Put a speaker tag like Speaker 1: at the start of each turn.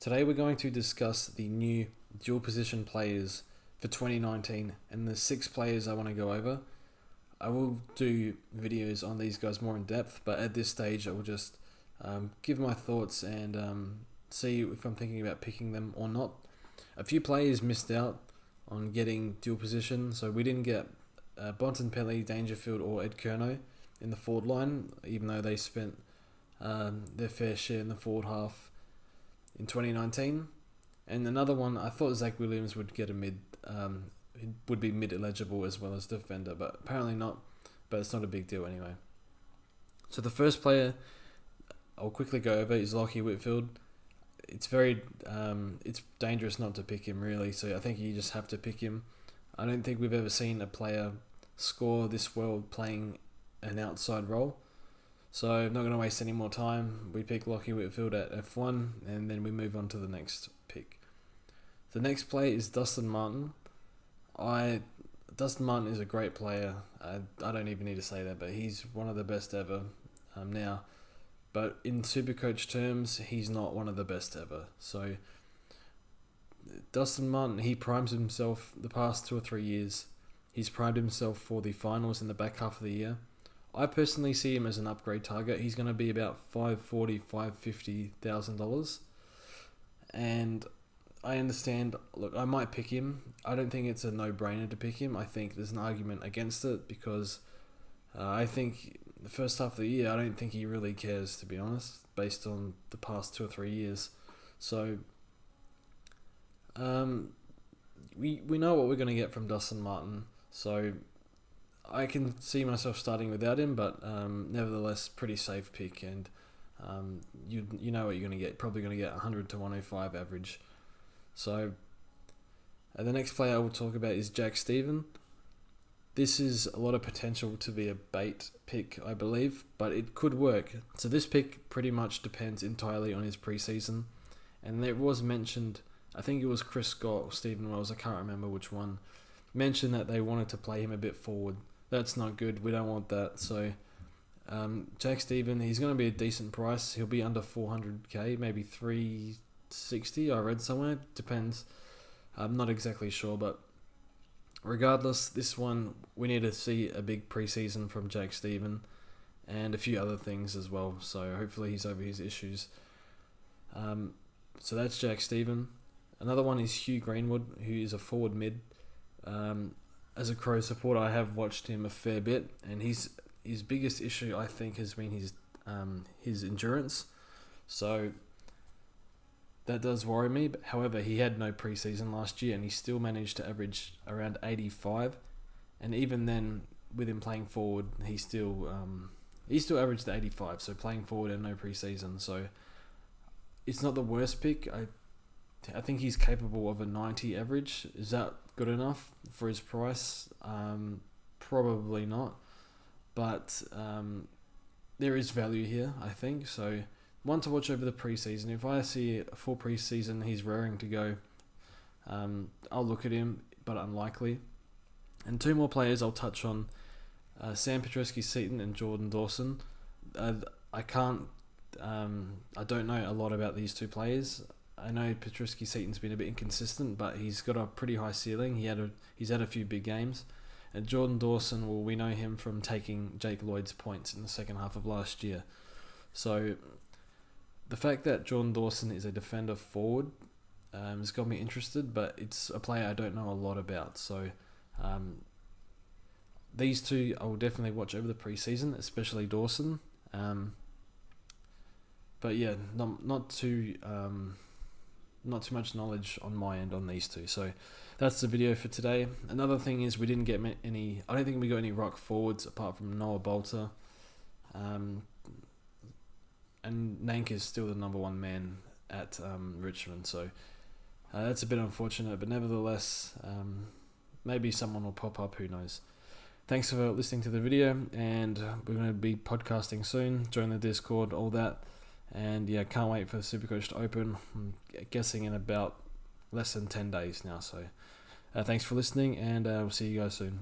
Speaker 1: Today we're going to discuss the new dual position players for 2019 and the 6 players I want to go over. I will do videos on these guys more in depth, but at this stage I will just give my thoughts and see if I'm thinking about picking them or not. A few players missed out on getting dual position, so we didn't get Bontempelli, Dangerfield or Ed Curnow in the forward line, even though they spent their fair share in the forward half in 2019. And another one, I thought Zach Williams would get a would be mid eligible as well as defender, but apparently not. But it's not a big deal anyway. So the first player I'll quickly go over is Lachie Whitfield. It's it's dangerous not to pick him really, so I think you just have to pick him. I don't think we've ever seen a player score this well playing an outside role. So I'm not going to waste any more time. We pick Lachie Whitfield at F1 and then we move on to the next pick. The next player is Dustin Martin. Dustin Martin is a great player. I don't even need to say that, but he's one of the best ever now. But in Supercoach terms, he's not one of the best ever. So Dustin Martin, he primes himself the past 2 or 3 years. He's primed himself for the finals in the back half of the year. I personally see him as an upgrade target. He's going to be about $540,000, $550,000. And I understand, look, I might pick him. I don't think it's a no-brainer to pick him. I think there's an argument against it because I think the first half of the year, I don't think he really cares, to be honest, based on the past 2 or 3 years. So we know what we're going to get from Dustin Martin. So I can see myself starting without him, but nevertheless, pretty safe pick. And you know what you're going to get. Probably going to get 100 to 105 average. So the next player I will talk about is Jack Steven. This is a lot of potential to be a bait pick, I believe, but it could work. So this pick pretty much depends entirely on his preseason. And there was mentioned, I think it was Chris Scott or Stephen Wells, I can't remember which one, mentioned that they wanted to play him a bit forward. That's not good. We don't want that. So Jack Steven, he's going to be a decent price. He'll be under 400k, maybe 360. I read somewhere. Depends. I'm not exactly sure, but regardless, this one we need to see a big preseason from Jack Steven and a few other things as well. So hopefully he's over his issues. So that's Jack Steven. Another one is Hugh Greenwood, who is a forward mid. As a Crow supporter, I have watched him a fair bit, and his biggest issue, I think, has been his endurance. So that does worry me. But however, he had no preseason last year, and he still managed to average around 85. And even then, with him playing forward, he still averaged 85. So playing forward and no preseason, so it's not the worst pick. I think he's capable of a 90 average. Is that good enough for his price? Probably not. But there is value here, I think. So one to watch over the preseason. If I see a full preseason, he's raring to go. I'll look at him, but unlikely. And 2 more players I'll touch on. Sam Petreski-Seton and Jordan Dawson. I don't know a lot about these 2 players. I know Petreski-Seton's been a bit inconsistent, but he's got a pretty high ceiling. He's had a few big games. And Jordan Dawson, well, we know him from taking Jake Lloyd's points in the second half of last year. So the fact that Jordan Dawson is a defender forward has got me interested, but it's a player I don't know a lot about. So these 2 I will definitely watch over the preseason, especially Dawson. But yeah, not too much knowledge on my end on these 2. So that's the video for today. Another thing is we didn't get any. I don't think we got any rock forwards apart from Noah Bolter. And Nank is still the number 1 man at Richmond. So that's a bit unfortunate, but nevertheless, maybe someone will pop up. Who knows? Thanks for listening to the video, and we're going to be podcasting soon. Join the Discord, all that. And yeah, can't wait for the Supercoach to open. I'm guessing in about less than 10 days now. So thanks for listening, and we'll see you guys soon.